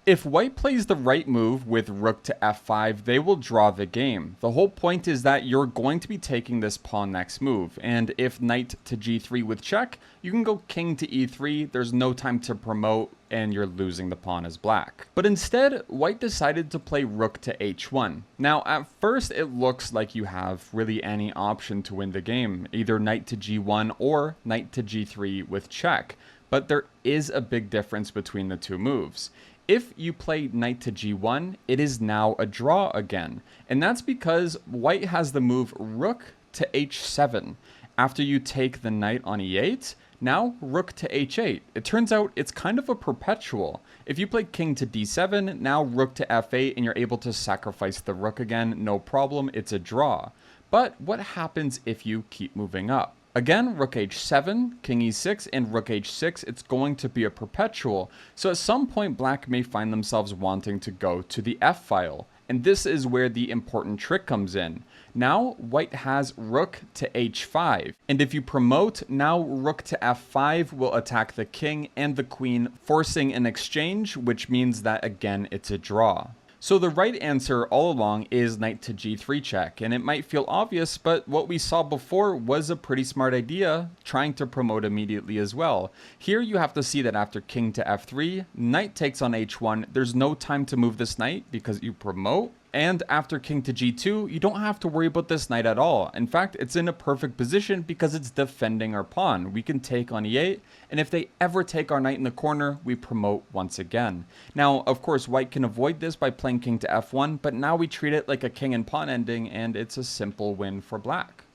If white plays the right move with rook to f5, they will draw the game. The whole point is that you're going to be taking this pawn next move, and if knight to g3 with check, you can go king to e3, there's no time to promote, and you're losing the pawn as black. But instead, white decided to play rook to h1. Now, at first, it looks like you have really any option to win the game, either knight to g1 or knight to g3 with check, but there is a big difference between the two moves. If you play knight to g1, it is now a draw again, and that's because white has the move rook to h7. After you take the knight on e8, now rook to h8. It turns out it's kind of a perpetual. If you play king to d7, now rook to f8, and you're able to sacrifice the rook again, no problem, it's a draw. But what happens if you keep moving up? Again, rook h7, king e6, and rook h6, it's going to be a perpetual, so at some point black may find themselves wanting to go to the f-file, and this is where the important trick comes in. Now, white has rook to h5, and if you promote, now rook to f5 will attack the king and the queen, forcing an exchange, which means that again it's a draw. So the right answer all along is knight to g3 check, and it might feel obvious, but what we saw before was a pretty smart idea, trying to promote immediately as well. Here you have to see that after king to f3, knight takes on h1, there's no time to move this knight because you promote, and after king to g2, you don't have to worry about this knight at all. In fact, it's in a perfect position because it's defending our pawn. We can take on e8, and if they ever take our knight in the corner, we promote once again. Now, of course, white can avoid this by playing king to f1, but now we treat it like a king and pawn ending, and it's a simple win for black.